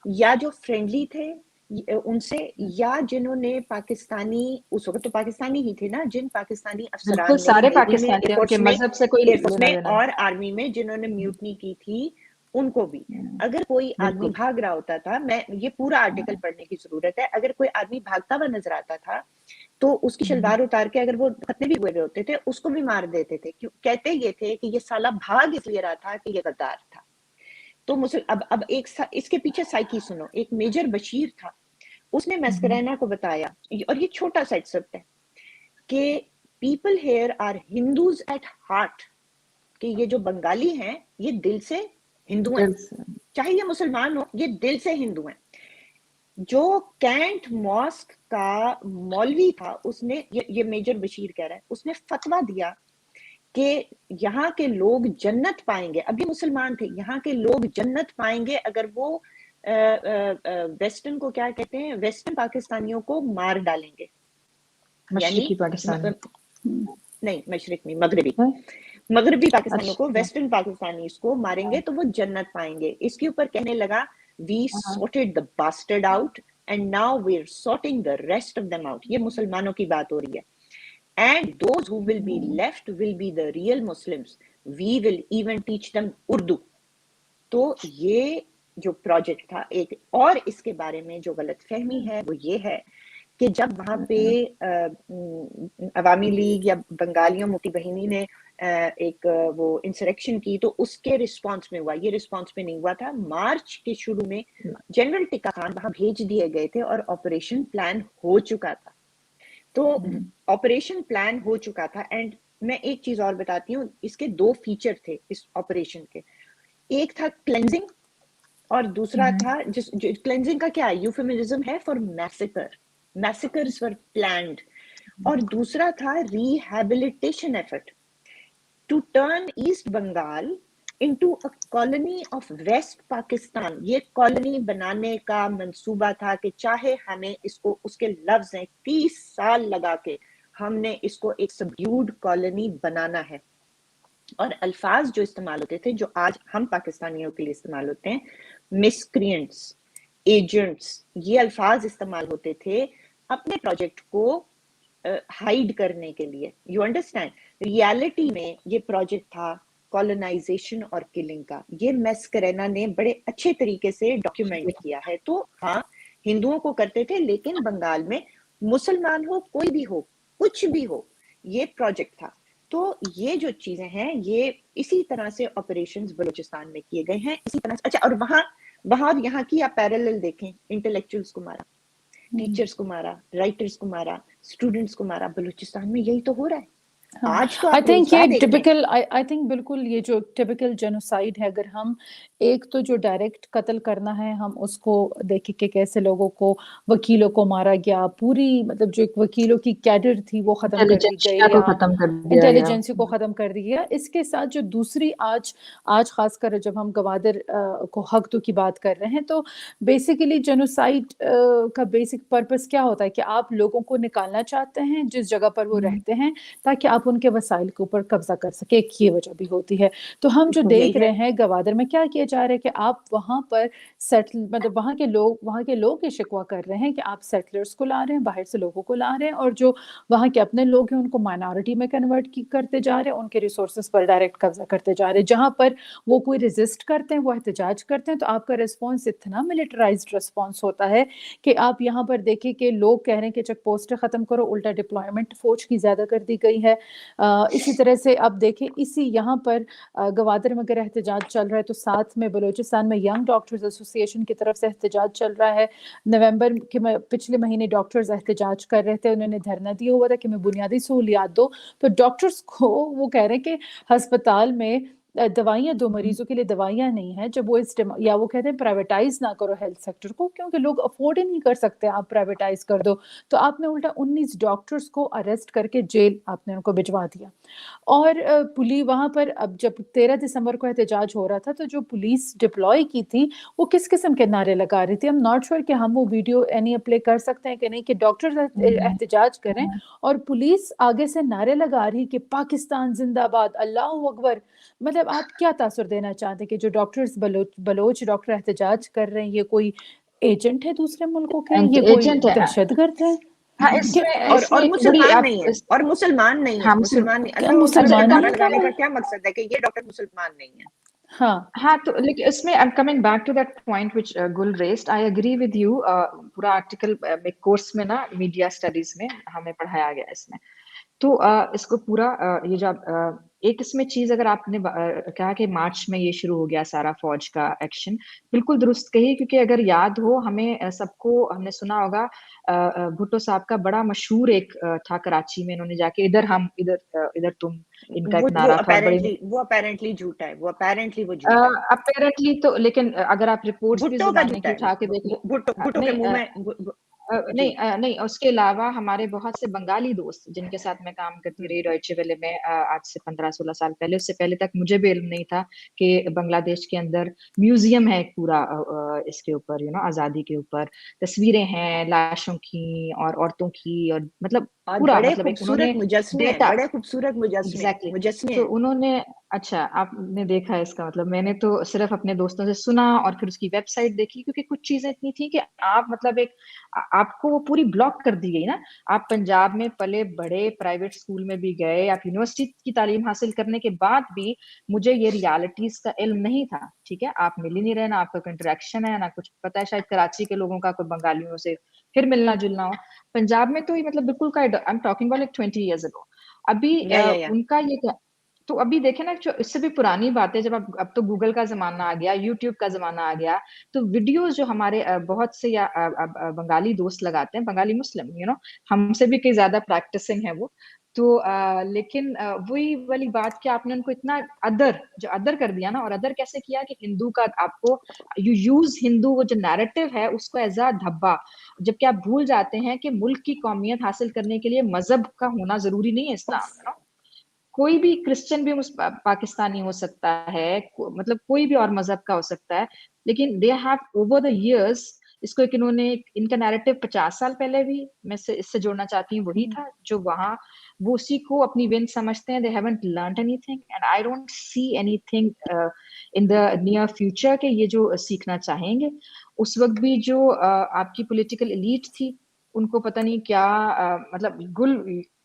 A: या जो फ्रेंडली थे उनसे, या जिन्होंने पाकिस्तानी, उस वक्त तो पाकिस्तानी ही थे ना, जिन पाकिस्तानी अफसरान ने
C: सारे
A: नेवी
C: पाकिस्तानी
A: में,
C: थे,
A: एयरफोर्स
C: उनके
A: में,
C: मजहब से कोई
A: एयरफोर्स
C: लेना
A: में
C: देना
A: और आर्मी में जिन्होंने म्यूटनी की थी, उनको भी. अगर कोई आदमी भाग रहा होता था, मैं ये पूरा आर्टिकल पढ़ने की जरूरत है, अगर कोई आदमी भागता हुआ नजर आता था तो उसकी शलवार उतार के, अगर वो खतने भी हुए होते थे, उसको भी मार देते थे. क्यों कहते ये थे कि ये साला भाग इसलिए रहा था कि ये गद्दार था. तो अब एक इसके पीछे साइकी सुनो. एक मेजर बशीर था, उसने मैस्करेना को बताया, और ये छोटा सा एक्सेप्ट है, कि people here are Hindus at heart, कि ये जो बंगाली हैं ये दिल से हिंदू हैं, चाहे ये मुसलमान हो, ये दिल से हिंदू हैं. जो कैंट मॉस्क का मौलवी था, उसने ये मेजर बशीर कह रहा है, उसने फतवा दिया कि यहाँ के लोग जन्नत पाएंगे. अभी मुसलमान थे, यहाँ के लोग जन्नत पाएंगे अगर वो वेस्टर्न को क्या कहते हैं, वेस्टर्न पाकिस्तानियों को मार डालेंगे.
C: मशरिकी पाकिस्तानी
A: नहीं, मशरिक नहीं, मगरबी पाकिस्तानियों को, वेस्टर्न पाकिस्तानी को मारेंगे तो वो जन्नत पाएंगे. इसके ऊपर कहने लगा, we sorted the bastard out and now we are sorting the rest of them out. ये मुसलमानों की बात हो रही है. And those who will be left will be the real Muslims. We will even teach them Urdu. तो ये जो प्रोजेक्ट था एक, और इसके बारे में जो गलतफहमी है वो ये है कि जब वहां पे अवामी लीग या बंगालियों मुफ्ती बहिनी ने एक वो इंसरेक्शन की, तो उसके रिस्पांस में हुआ. ये रिस्पांस में नहीं हुआ था. मार्च के शुरू में जनरल टिक्का खान वहां भेज दिए गए थे और ऑपरेशन प्लान हो चुका था. तो ऑपरेशन प्लान हो चुका था. एंड मैं एक चीज और बताती हूँ, इसके 2 फीचर थे इस ऑपरेशन के. एक था क्लेंजिंग और दूसरा था क्लेंजिंग का क्या यूफेमिज्म है for massacre. Massacres were planned. और दूसरा था rehabilitation effort to turn East Bengal into a colony of West Pakistan. ये कॉलोनी बनाने का मंसूबा था कि चाहे हमें इसको, उसके लफ्ज हैं, 30 साल लगा के हमने इसको एक सबड्यूड कॉलोनी बनाना है. और अल्फाज जो इस्तेमाल होते थे, जो आज हम पाकिस्तानियों के लिए इस्तेमाल होते हैं, मिसक्रिएंट्स, एजेंट्स, ये अल्फाज इस्तेमाल होते थे अपने प्रोजेक्ट को हाइड करने के लिए. You understand. रियलिटी में ये प्रोजेक्ट था کالونائزیشن اور کلنگ کا. یہ میسکرینا نے بڑے اچھے طریقے سے ڈاکیومنٹ کیا ہے. تو ہاں ہندوؤں کو کرتے تھے, لیکن بنگال میں مسلمان ہو کوئی بھی ہو کچھ بھی ہو یہ پروجیکٹ تھا. تو یہ جو چیزیں ہیں یہ اسی طرح سے آپریشنز بلوچستان میں کیے گئے ہیں اسی طرح سے. اچھا, اور وہاں یہاں کی آپ پیرالل دیکھیں, انٹلیکچوئلس کو مارا, ٹیچرز کو مارا, رائٹرز کو مارا, اسٹوڈنٹس کو مارا. بلوچستان میں یہی تو ہو رہا ہے. آج تو
B: آئی
A: آپ
B: تھنک
A: روزگار
B: یہ
A: دیکھ رہے ہیں.
B: ٹپیکل آئی تھنک بالکل یہ جو ٹپیکل جینوسائیڈ ہے, اگر ہم ایک تو جو ڈائریکٹ قتل کرنا ہے ہم اس کو دیکھیں کہ کیسے لوگوں کو, وکیلوں کو مارا گیا, پوری مطلب جو ایک وکیلوں کی کیڈر تھی وہ ختم کر دی
C: انٹیلیجنسیا
B: گئی,
C: کو
B: یا
C: ختم کر دیا گیا.
B: انٹیلیجنسی کو ختم کر دی گیا. اس کے ساتھ جو دوسری آج خاص کر جب ہم گوادر کو حق تو کی بات کر رہے ہیں, تو بیسیکلی جینوسائیڈ کا بیسک پرپس کیا ہوتا ہے کہ آپ لوگوں کو نکالنا چاہتے ہیں جس جگہ پر وہ رہتے ہیں تاکہ آپ ان کے وسائل کے اوپر قبضہ کر سکے. ایک یہ وجہ بھی ہوتی ہے. تو ہم جو دیکھ رہے ہیں گوادر میں کیا کیا جا رہا ہے کہ آپ وہاں پر سیٹل مطلب وہاں کے لوگ یہ شکوہ کر رہے ہیں کہ آپ سیٹلرز کو لا رہے ہیں, باہر سے لوگوں کو لا رہے ہیں, اور جو وہاں کے اپنے لوگ ہیں ان کو مائنورٹی میں کنورٹ کرتے جا رہے ہیں, ان کے ریسورسز پر ڈائریکٹ قبضہ کرتے جا رہے ہیں. جہاں پر وہ کوئی ریزسٹ کرتے ہیں, وہ احتجاج کرتے ہیں, تو آپ کا ریسپانس اتنا ملٹرائزڈ ریسپانس ہوتا ہے کہ آپ یہاں پر دیکھیں کہ لوگ کہہ رہے ہیں کہ چیک پوسٹیں ختم کرو, الٹا ڈپلائمنٹ فوج کی زیادہ کر دی گئی ہے. اسی طرح سے اب دیکھیں اسی یہاں پر گوادر میں اگر احتجاج چل رہا ہے تو ساتھ میں بلوچستان میں ینگ ڈاکٹرز ایسوسی ایشن کی طرف سے احتجاج چل رہا ہے. نومبر کے پچھلے مہینے ڈاکٹرز احتجاج کر رہے تھے, انہوں نے دھرنا دیا ہوا تھا کہ ہمیں بنیادی سہولیات دو. تو ڈاکٹرز کو وہ کہہ رہے ہیں کہ ہسپتال میں دوائیاں دو, مریضوں کے لیے دوائیاں نہیں ہیں. جب وہ یا وہ کہتے ہیں پرائیویٹائز نہ کرو ہیلتھ سیکٹر کو, کیونکہ لوگ افورڈ ہی نہیں کر سکتے, آپ پرائیویٹائز کر دو. تو آپ نے الٹا 19 ڈاکٹرز کو اریسٹ کر کے جیل آپ نے ان کو بھجوا دیا. اور پولیس وہاں پر اب جب 13 دسمبر کو احتجاج ہو رہا تھا تو جو پولیس ڈپلوائے کی تھی وہ کس قسم کے نعرے لگا رہی تھی. ہم ناٹ شور کہ ہم وہ ویڈیو پلے کر سکتے ہیں کہ نہیں, کہ ڈاکٹر احتجاج کریں اور پولیس آگے سے نعرے لگا رہی کہ پاکستان زندہ باد, اللہ اکبر. مطلب آپ کیا تاثر دینا چاہتے ہیں کہ جو ڈاکٹرز بلوچ ڈاکٹر احتجاج کر رہے ہیں یہ کوئی ایجنٹ ہے دوسرے ملکوں کے, یہ کوئی
C: ایجنٹ ہے.
B: دہشت گرد ہے؟
C: ہاں, اس
A: اور
C: میں
A: مسلمان نہیں ہے, اور مسلمان نہیں ہے, مسلمان نہیں. اللہ اکبر کا نعرہ لگانے کا کیا مقصد ہے کہ یہ ڈاکٹر مسلمان نہیں ہے؟
C: ہاں تو لیکن اس میں coming back to that point which Gul raised, I agree with you. پورا آرٹیکل کورس میں نا میڈیا اسٹڈیز میں ہمیں پڑھایا گیا اس میں. تو اس کو پورا یہ جو ایک اس میں چیز اگر آپ نے کہا کہ مارچ میں یہ شروع ہو گیا سارا فوج کا ایکشن, بالکل درست کہی. کیونکہ اگر یاد ہو ہمیں سب کو, ہم نے سنا ہوگا بھٹو صاحب کا بڑا مشہور ایک تھا کراچی میں, انہوں نے جا کے ادھر تم, ان کا ایک نعرہ تھا.
A: وہ اپیرنٹلی جھوٹا ہے, وہ اپیرنٹلی وہ جھوٹا ہے
C: اپیرنٹلی. تو لیکن اگر آپ رپورٹس بھی
A: بھٹو کا
C: زمانے
A: جھوٹا
C: کی
A: ہے,
C: اٹھا کے دیکھ لیں,
A: بھٹو کے منہ میں
C: نہیں, اس کے علاوہ ہمارے بہت سے بنگالی دوست جن کے ساتھ میں کام کرتی رہی ڈوئچے ویلے میں آج سے 15-16 سال پہلے, اس سے پہلے تک مجھے بھی علم نہیں تھا کہ بنگلہ دیش کے اندر میوزیم ہے ایک پورا اس کے اوپر, آزادی کے اوپر تصویریں ہیں لاشوں کی اور عورتوں کی, اور مطلب پورا
A: بڑے
C: مطلب انہوں نے
A: خوبصورت مجسمے ہیں,
C: ڈیٹا.
A: بڑے خوبصورت مجسمے
C: تو انہوں نے, اچھا آپ نے دیکھا ہے اس کا مطلب, میں نے تو صرف اپنے دوستوں سے سنا اور پھر اس کی ویب سائٹ دیکھی, کیونکہ کچھ چیزیں اتنی تھی کہ آپ مطلب آپ کو وہ پوری بلاک کر دی گئی نا. آپ پنجاب میں پلے بڑے, پرائیویٹ اسکول میں بھی گئے, آپ یونیورسٹی کی تعلیم حاصل کرنے کے بعد بھی مجھے یہ ریالٹیز کا علم نہیں تھا. ٹھیک ہے, آپ مل ہی نہیں رہے, نہ آپ کا انٹریکشن ہے, نہ کچھ پتا ہے شاید کراچی کے لوگوں کا کوئی بنگالیوں سے پھر ملنا جلنا ہو. پنجاب میں تو یہ مطلب بالکل کا I'm talking about like 20 years ago. ابھی ان کا یہ, تو ابھی دیکھیں نا اس سے بھی پرانی بات ہے, جب اب تو گوگل کا زمانہ آ گیا, یوٹیوب کا زمانہ آ گیا, تو ویڈیوز جو ہمارے بہت سے یا بنگالی دوست لگاتے ہیں, بنگالی مسلم, ہم سے بھی کئی زیادہ پریکٹسنگ ہے وہ تو, لیکن وہی والی بات کہ آپ نے ان کو اتنا ادر کر دیا نا. اور ادر کیسے کیا کہ ہندو کا آپ کو یو یوز ہندو, وہ جو نیریٹو ہے اس کو ایز اے دھبا, جبکہ آپ بھول جاتے ہیں کہ ملک کی قومیت حاصل کرنے کے لیے مذہب کا ہونا ضروری نہیں ہے. اسلام کوئی بھی کرسچن بھی پاکستانی ہو سکتا ہے, مطلب کوئی بھی اور مذہب کا ہو سکتا ہے, لیکن they have over the years اس کو, انہوں نے ان کا نیریٹو 50 سال پہلے بھی میں اس سے جوڑنا چاہتی ہوں وہی تھا جو وہاں وہ اسی کو اپنی ون سمجھتے ہیں. They haven't learned anything and I don't see anything in the near future کہ یہ جو سیکھنا چاہیں گے. اس وقت بھی جو آپ کی پولیٹیکل ایلیٹ تھی ان کو پتہ نہیں کیا, مطلب گل,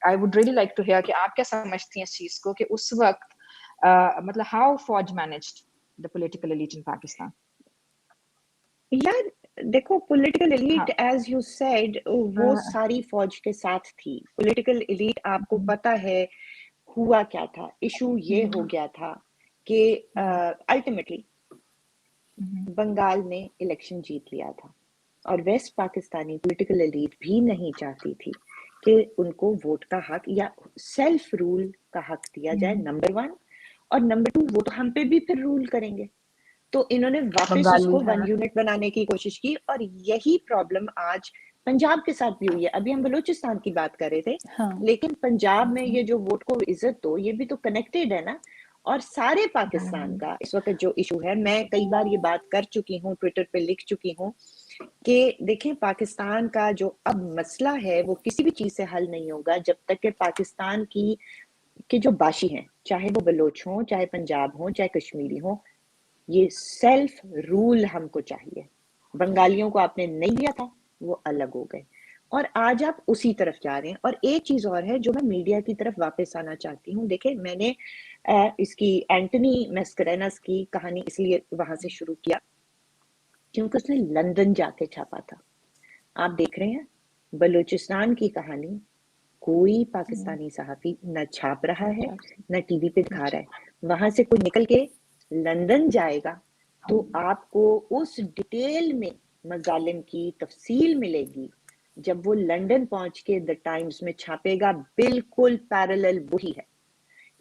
C: I would really like to hear کہ آپ کیا سمجھتی ہیں اس چیز کو, کہ اس وقت मतलब how फौज managed the political elite in Pakistan?
A: यार देखो, पॉलिटिकल एलीट
C: हाँ,
A: एज यू सेड वो सारी फौज के साथ थी। पॉलिटिकल एलीट आपको पता है हुआ क्या था, इशू ये हो गया था कि अल्टीमेटली बंगाल ने इलेक्शन जीत लिया था और वेस्ट पाकिस्तानी पॉलिटिकल एलीट भी नहीं चाहती थी कि उनको वोट का हक या सेल्फ रूल का हक दिया जाए, नंबर 1, और नंबर 2 वो तो हम पे भी फिर रूल करेंगे। तो इन्होंने वापस उसको वन यूनिट बनाने की कोशिश की और यही प्रॉब्लम आज पंजाब के साथ भी हुई है। अभी हम बलूचिस्तान की बात कर रहे थे, लेकिन पंजाब में ये जो वोट को इज्जत दो, ये भी तो कनेक्टेड है ना। और सारे पाकिस्तान का इस वक्त जो इशू है, मैं कई बार ये बात कर चुकी हूँ, ट्विटर पे लिख चुकी हूँ कि देखें, पाकिस्तान का जो अब मसला है वो किसी भी चीज से हल नहीं होगा जब तक कि पाकिस्तान की के जो बाशी हैं, चाहे वो बलोच हो, चाहे पंजाब हो, चाहे कश्मीरी हो, ये सेल्फ रूल हमको चाहिए। बंगालियों को आपने नहीं दिया था, वो अलग हो गए और आज आप उसी तरफ जा रहे हैं। और एक चीज और है जो मैं मीडिया की तरफ वापस आना चाहती हूँ। देखे, मैंने इसकी एंटनी मैस्करेनस की कहानी इसलिए वहां से शुरू किया क्योंकि उसने लंदन जाके छापा था। आप देख रहे हैं बलूचिस्तान की कहानी कोई पाकिस्तानी सहाफी न छाप रहा है, न टीवी पे दिखा रहा है। वहां से कोई निकल के लंदन जाएगा तो आपको उस डिटेल में मजालिम की तफसील मिलेगी। जब वो लंदन पहुंच के द टाइम्स में छापेगा, बिल्कुल पैरेलल वही है।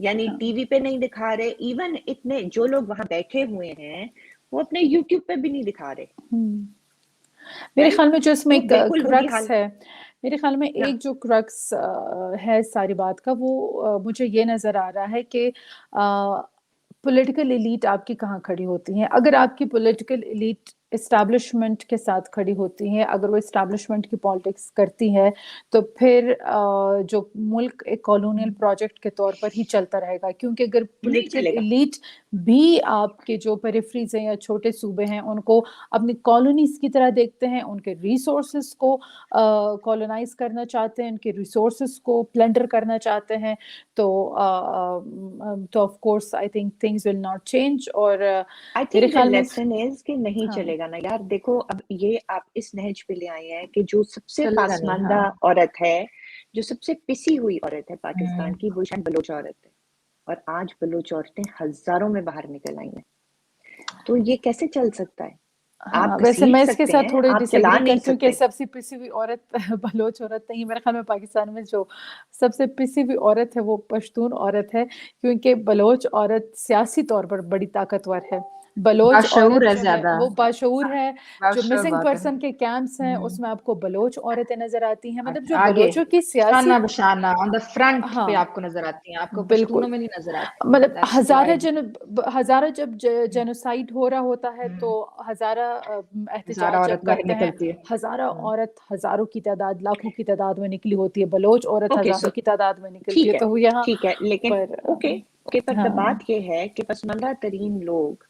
A: यानी टीवी पे नहीं दिखा रहे, इवन इतने जो लोग वहां बैठे हुए हैं वो अपने यूट्यूब पे भी नहीं दिखा रहे।
B: मेरे ख्याल में जो इसमें
A: तो
B: एक क्रक्स है, मेरे ख्याल में एक जो क्रक्स है सारी बात का, वो मुझे ये नजर आ रहा है कि पॉलिटिकल एलीट आपकी कहाँ खड़ी होती है। अगर आपकी पॉलिटिकल एलीट एस्टैब्लिशमेंट के साथ खड़ी होती है, अगर वो एस्टैब्लिशमेंट की पॉलिटिक्स करती है, तो फिर जो मुल्क एक कॉलोनियल प्रोजेक्ट के तौर पर ही चलता रहेगा। क्योंकि अगर पॉलिटिकल एलीट भी आपके जो पेरिफेरीज हैं या छोटे सूबे हैं उनको अपनी कॉलोनीज की तरह देखते हैं, उनके रिसोर्सेज को कॉलोनाइज करना चाहते हैं, उनके रिसोर्सेज को प्लंडर करना चाहते हैं, तो of course I think things will not change. और
A: मेरे ख्याल में लेसन इज कि नहीं चलेगा ना यार। देखो, अब ये आप इस नहज पे ले आए हैं कि जो सबसे पासमानदा औरत है, जो सबसे पिसी हुई औरत है पाकिस्तान की, वो शायद बलोच औरत है। और आज बलोच औरतें हजारों में बाहर निकल आई हैं। तो ये कैसे चल सकता है? आप
B: वैसे मैं इसके साथ थोड़ी डिसएग्री करती हूँ कि सबसे पिसी हुई औरत बलोच औरत नहीं। मेरे ख्याल में पाकिस्तान में जो सबसे पिसी हुई औरत है वो पश्तून औरत है, क्योंकि बलोच औरत सियासी तौर पर बड़ी ताकतवर है। बलोच औरत जो है वो बाशऊर है। जो मिसिंग पर्सन के कैंप्स हैं उसमें आपको बलोच औरतें नजर आती हैं। मतलब जो बलोचों की सियासी
C: ऑन द फ्रंट पे आपको नजर आती हैं, आपको पश्तूनों में नहीं नजर आती।
B: मतलब हजारा जब जेनोसाइड हो रहा होता है तो हजारा एहतजाज जब करते हैं, हजारा औरत हजारों की तादाद, लाखों की तादाद में निकली होती है, बलोच औरत हजारों की तादाद में निकलती है। तो यहाँ
A: ठीक है, लेकिन पर बात ये है कि पसमानदा तरीन लोग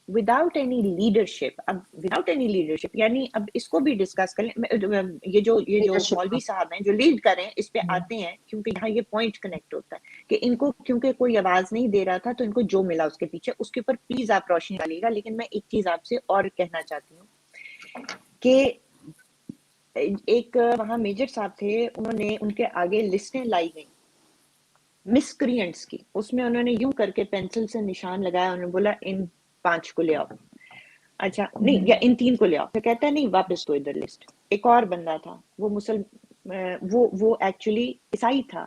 A: विदाउट एनी लीडरशिप, अब विदाउट एनी लीडरशिप यानी अब इसको भी डिस्कस करें। ये जो मौलवी साहब हैं जो लीड करें, इस पे आते हैं क्योंकि यहाँ ये पॉइंट कनेक्ट होता है कि इनको क्योंकि कोई आवाज नहीं दे रहा था तो इनको जो मिला उसके पीछे, उसके ऊपर प्लीज आप रोशनी डालिएगा। लेकिन मैं एक चीज आपसे और कहना चाहती हूँ कि एक वहां मेजर साहब थे, उन्होंने उनके आगे लिस्टें लाई गई मिसक्रिएंट्स की। उसमें उन्होंने यूं करके पेंसिल से निशान लगाया, उन्होंने बोला इन 5 को ले आओ, अच्छा नहीं, या इन 3 को ले आओ। फिर कहता है नहीं, वापस तो इधर लिस्ट। एक और बंदा था, वो वो एक्चुअली ईसाई था,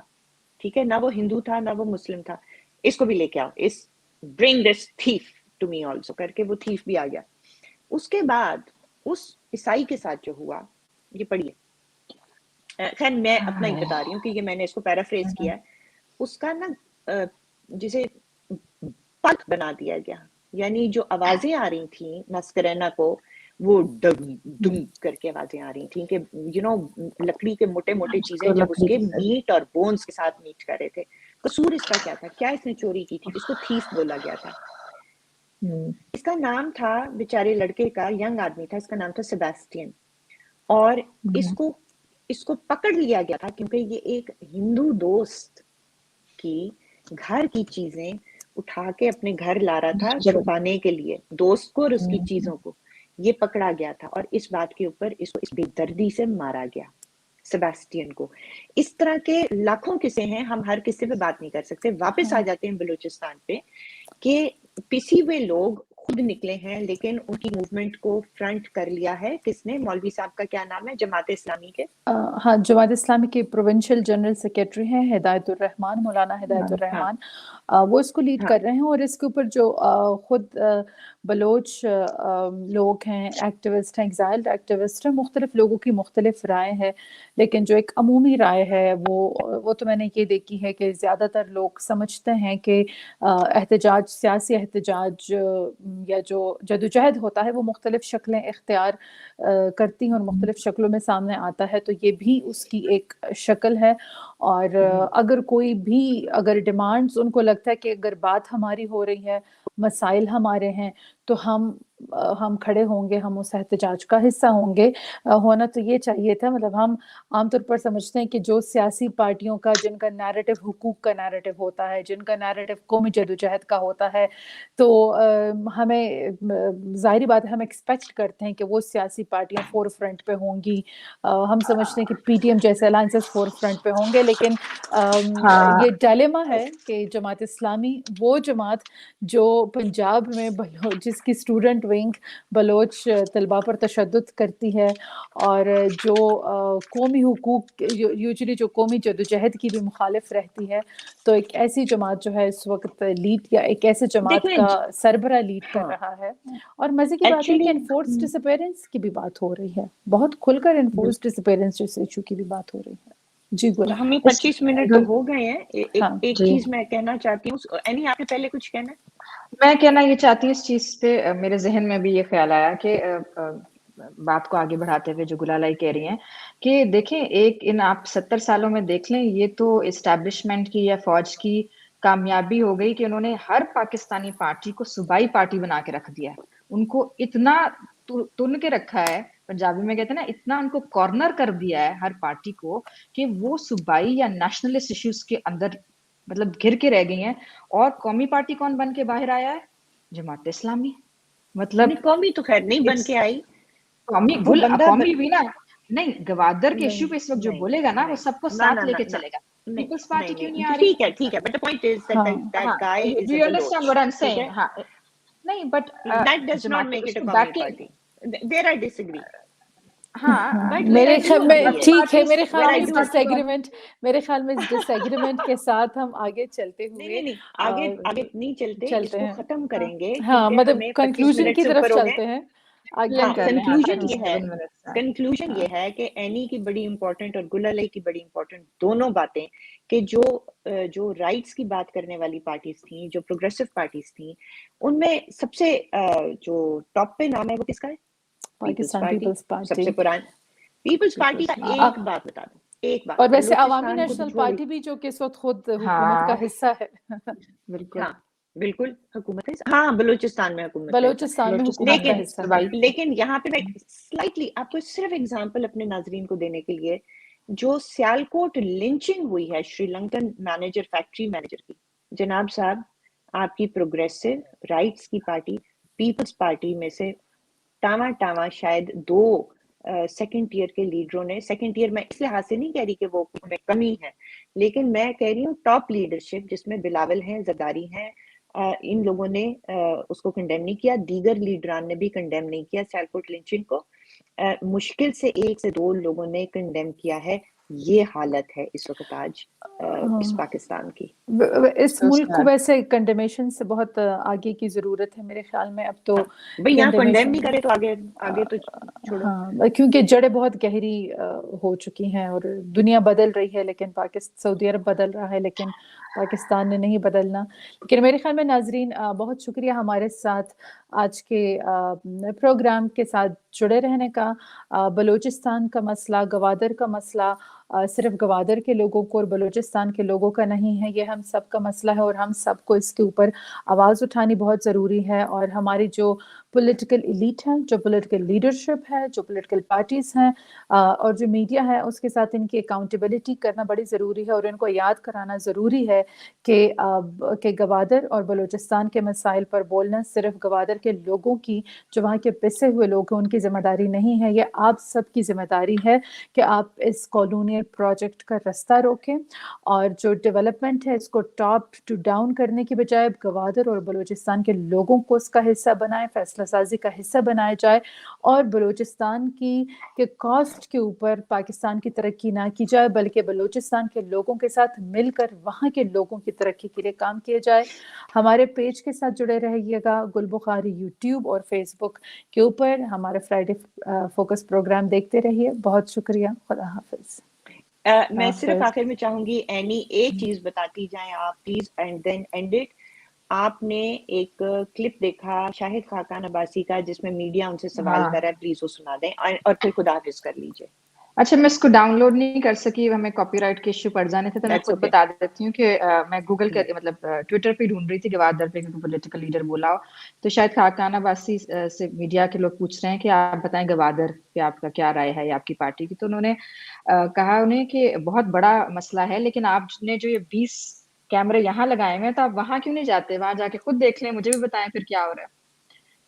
A: ठीक है ना, वो हिंदू था ना वो मुस्लिम था। इसको भी लेके आओ, इस bring this thief to me also करके वो थीफ भी आ गया। उसके बाद उस ईसाई के साथ जो हुआ, ये पढ़िए, खैर मैं अपना ही बता रही हूँ कि ये मैंने इसको पैराफ्रेज किया है। उसका ना जिसे पल्क बना दिया गया, यानी जो आवाजें आ रही थी मस्करेना को, वो डम डुम करके आवाजें आ रही थी कि लकड़ी के मोटे मोटे चीजें जब उसके मीट और बोन्स के साथ मीट कर रहे थे। कसूर इसका क्या था? क्या इसने चोरी की थी? इसको थीफ बोला गया था। इसका नाम था, बेचारे लड़के का, यंग आदमी था, इसका नाम था सेबेस्टियन। और इसको पकड़ लिया गया था क्योंकि ये एक हिंदू दोस्त की घर की चीजें اٹھا کے اپنے گھر لا رہا تھا
C: جب
A: چھپانے کے لیے دوست کو اور اس کی چیزوں کو، یہ پکڑا گیا تھا اور اس بات کے اوپر اس کو اس بے دردی سے مارا گیا سیباسٹین کو. اس طرح کے لاکھوں قصے ہیں، ہم ہر قصے پہ بات نہیں کر سکتے. واپس آ جاتے ہیں بلوچستان پہ کہ پسی ہوئے لوگ خود نکلے ہیں لیکن ان کی موومنٹ کو فرنٹ کر لیا ہے کس نے؟ مولوی صاحب کا کیا نام ہے جماعت اسلامی کے؟
B: ہاں، جماعت اسلامی کے پروونشل جنرل سیکریٹری ہیں ہدایت الرحمان، مولانا ہدایت الرحمان. وہ اس کو لیڈ کر رہے ہیں اور اس کے اوپر جو خود بلوچ لوگ ہیں، ایکٹیوسٹ ہیں، ایگزائلڈ ایکٹیوسٹ ہیں، مختلف لوگوں کی مختلف رائے ہے، لیکن جو ایک عمومی رائے ہے وہ تو میں نے یہ دیکھی ہے کہ زیادہ تر لوگ سمجھتے ہیں کہ احتجاج، سیاسی احتجاج یا جو جدوجہد ہوتا ہے وہ مختلف شکلیں اختیار کرتی ہیں اور مختلف شکلوں میں سامنے آتا ہے، تو یہ بھی اس کی ایک شکل ہے. اور اگر کوئی بھی اگر ڈیمانڈز ان کو لگتا ہے کہ اگر بات ہماری ہو رہی ہے، مسائل ہمارے ہیں، تو ہم کھڑے ہوں گے، ہم اس احتجاج کا حصہ ہوں گے. ہونا تو یہ چاہیے تھا. مطلب ہم عام طور پر سمجھتے ہیں کہ جو سیاسی پارٹیوں کا جن کا نیریٹو حقوق کا نیریٹو ہوتا ہے، جن کا نیریٹو قومی جدوجہد کا ہوتا ہے، تو ہمیں ظاہری بات ہے ہم ایکسپیکٹ کرتے ہیں کہ وہ سیاسی پارٹیاں فور فرنٹ پہ ہوں گی. ہم سمجھتے ہیں کہ پی ٹی ایم جیسے الائنسز فور فرنٹ پہ ہوں گے، لیکن یہ ڈائلیما ہے کہ جماعت اسلامی وہ جماعت جو پنجاب میں جس کی اسٹوڈنٹ ونگ بلوچ طلباء پر تشدد کرتی ہے اور جو قومی حقوق یوزلی جو قومی جدوجہد کی بھی مخالف رہتی ہے، تو ایک ایسی جماعت جو ہے اس وقت لیڈ یا ایک ایسے جماعت کا سربراہ لیڈ کر رہا ہے. اور مزے کی بات ہے کہ انفورس ڈس اپیرنس کی بھی بات ہو رہی ہے، بہت کھل کر انفورس ڈس اپیرنس جس ایشو کی بھی بات ہو رہی ہے. جی گل،
A: ہمیں 25 منٹ تو ہو گئے ہیں. ایک چیز میں کہنا چاہتی ہوں. اینی آپ نے پہلے کچھ کہنا ہے؟
C: میں کہنا یہ چاہتی ہوں، اس چیز پہ میرے ذہن میں بھی یہ خیال آیا کہ بات کو آگے بڑھاتے ہوئے جو گلالائی کہہ رہی ہیں کہ دیکھیں ایک آپ 70 سالوں میں دیکھ لیں، یہ تو اسٹیبلشمنٹ کی یا فوج کی کامیابی ہو گئی کہ انہوں نے ہر پاکستانی پارٹی کو صوبائی پارٹی بنا کے رکھ دیا ہے. ان کو اتنا تن کے رکھا ہے، پنجابی میں کہتے ہیں نا، اتنا ان کو کارنر کر دیا ہے ہر پارٹی کو کہ وہ صوبائی یا نیشنلسٹ ایشوز کے اندر مطلب گھر کے رہ گئی ہیں. اور قومی پارٹی کون بن کے باہر آیا ہے؟ جماعت اسلامی. مطلب
A: قومی تو خیر نہیں بن کے آئی،
C: قومی بھی نا نہیں، گوادر کے ایشو پہ اس وقت جو بولے گا نا وہ سب کو ساتھ لے کے چلے گا. پیپلز پارٹی کیوں نہیں آ رہی؟
A: ٹھیک ہے, but the point is that guy is
C: Do
A: a
C: you understand what I'm saying? ہاں نہیں، but
A: that does not make it a commie party. There I disagree.
B: میرے خیال میں ٹھیک ہے، میرے خیال میں اس ڈس ایگریمنٹ کے ساتھ ہم آگے چلتے ہوئے
A: آگے نہیں چلتے، اس کو ختم کریں گے.
B: ہاں، مطلب کنکلوژن کی طرف چلتے ہیں.
A: کنکلوژن یہ ہے کہ اینی کی بڑی امپورٹنٹ اور گلالئی کی بڑی امپورٹنٹ دونوں باتیں کہ جو رائٹس کی بات کرنے والی پارٹیز تھیں، جو پروگریسو پارٹیز تھیں، ان میں سب سے جو ٹاپ پہ نام ہے وہ کس کا ہے؟
B: Pakistan Peoples party.
A: سب سے پرانی پیپلز پارٹی کا ایک بات بتا دوں، ایک بات.
B: اور ویسے عوامی نیشنل پارٹی بھی جو کہ اس وقت خود حکومت کا حصہ ہے.
A: بالکل حکومت ہے. ہاں، بلوچستان میں حکومت
B: بلوچستان میں حکومت کا حصہ ہے.
A: لیکن یہاں پہ میں سلائٹلی آپ کو صرف اگزامپل اپنے ناظرین کو دینے کے لیے، جو سیالکوٹ لنچنگ ہوئی ہے شری لنکن فیکٹری مینیجر کی، جناب صاحب آپ کی پروگریسو رائٹس کی پارٹی پیپلز پارٹی میں سے ٹاواں شاید 2 سیکنڈ ٹیئر کے لیڈروں نے، سیکنڈ ٹیئر میں اس لحاظ سے نہیں کہہ رہی کہ وہ میں کمی ہے، لیکن میں کہہ رہی ہوں ٹاپ لیڈرشپ جس میں بلاول ہیں، زرداری ہیں، ان لوگوں نے اس کو کنڈیم نہیں کیا. دیگر لیڈران نے بھی کنڈیم نہیں کیا سیالکوٹ لنچنگ کو. مشکل سے 1 سے 2 لوگوں نے کنڈیم کیا ہے. یہ حالت ہے اس وقت آج اس پاکستان کی.
B: اس ملک کو ویسے کنڈیمیشن سے بہت آگے کی ضرورت ہے میرے خیال میں. اب تو
A: بھئی یہاں کنڈیم نہیں کرے تو آگے تو چھوڑو.
B: ہاں، کیونکہ جڑیں بہت گہری ہو چکی ہیں اور دنیا بدل رہی ہے، لیکن سعودی عرب بدل رہا ہے، لیکن پاکستان نے نہیں بدلنا. لیکن میرے خیال میں ناظرین بہت شکریہ ہمارے ساتھ آج کے پروگرام کے ساتھ جڑے رہنے کا. بلوچستان کا مسئلہ، گوادر کا مسئلہ صرف گوادر کے لوگوں کو اور بلوچستان کے لوگوں کا نہیں ہے، یہ ہم سب کا مسئلہ ہے اور ہم سب کو اس کے اوپر آواز اٹھانی بہت ضروری ہے. اور ہماری جو پولیٹیکل ایلیٹ ہے، جو پولیٹیکل لیڈرشپ ہے، جو پولیٹیکل پارٹیز ہیں اور جو میڈیا ہے، اس کے ساتھ ان کی اکاؤنٹیبلٹی کرنا بڑی ضروری ہے اور ان کو یاد کرانا ضروری ہے کہ گوادر اور بلوچستان کے مسائل پر بولنا صرف گوادر کے لوگوں کی، جو وہاں کے پسے ہوئے لوگ ہیں، ان کی ذمہ داری نہیں ہے. یہ آپ سب کی ذمہ داری ہے کہ آپ اس کالونیل پروجیکٹ کا رستہ روکیں اور جو ڈیولپمنٹ ہے اس کو ٹاپ ٹو ڈاؤن کرنے کی بجائے گوادر اور بلوچستان کے لوگوں کو اس کا حصہ بنائیں، فیصلہ سازی کا حصہ بنایا جائے اور بلوچستان کے کاسٹ کے اوپر پاکستان کی ترقی نہ کی جائے بلکہ بلوچستان کے لوگوں کے ساتھ مل کر وہاں کے لوگوں کی ترقی کے لیے کام کیا جائے. ہمارے پیج کے ساتھ جڑے رہیے گا، گل بخاری یوٹیوب اور فیس بک کے اوپر ہمارے فرائیڈے فوکس پروگرام دیکھتے رہیے. بہت شکریہ. خدا حافظ.
A: میں صرف آخر میں چاہوں گی اینی ایک چیز بتاتی جائیں آپ please and then end it. آپ نے ایک کلپ دیکھا شاہد خاقان عباسی کا جس میں میڈیا ان سے سوال کر رہا ہے، پلیز وہ سنا دیں اور پھر خدا حافظ کر لیجیے.
C: اچھا میں اس کو ڈاؤن لوڈ نہیں کر سکی، ہمیں کاپی رائٹ کے ایشو پڑ جانے تھے تو میں خود بتا دیتی ہوں کہ میں گوگل کے مطلب ٹویٹر پہ ڈھونڈ رہی تھی گوادر پہ کیونکہ پولیٹیکل لیڈر بولا ہو، تو شاید خاقان عباسی سے میڈیا کے لوگ پوچھ رہے ہیں کہ آپ بتائیں گوادر پہ آپ کا کیا رائے ہے آپ کی پارٹی کی. تو انہوں نے کہا انہیں کہ بہت بڑا مسئلہ ہے لیکن آپ نے جو یہ 20 کیمرے یہاں لگائے ہوئے ہیں تو آپ وہاں کیوں نہیں جاتے، وہاں جا کے خود دیکھ لیں، مجھے بھی بتائیں پھر کیا ہو رہا ہے.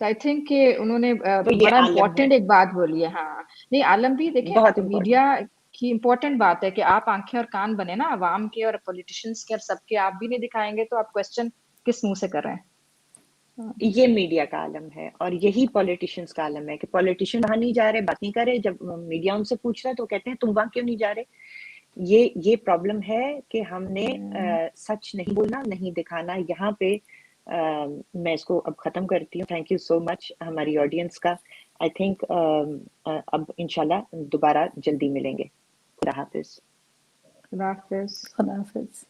C: تو آئی تھنک کہ انہوں نے بڑا امپورٹنٹ ایک بات بولی ہے. ہاں نہیں عالم بھی دیکھیں میڈیا کی امپورٹنٹ بات ہے کہ آپ آنکھیں اور کان بنے نا عوام کے اور پولیٹیشنز کے اور سب کے. آپ بھی نہیں دکھائیں گے تو آپ کوسچن کس منہ سے کر رہے ہیں؟
A: یہ میڈیا کا عالم ہے اور یہی پولیٹیشنز کا عالم ہے کہ پولیٹیشین وہاں نہیں جا رہے، بات نہیں کر رہے. جب میڈیا ان سے پوچھ رہا ہے تو کہتے ہیں تم وہاں کیوں نہیں جا رہے. یہ پرابلم ہے کہ ہم نے سچ نہیں بولنا، نہیں دکھانا. یہاں پہ میں اس کو اب ختم کرتی ہوں. تھینک یو سو مچ ہماری آڈینس کا. آئی تھنک اب انشاءاللہ دوبارہ جلدی ملیں گے. خدا حافظ.
C: خدا حافظ.
B: خدا حافظ.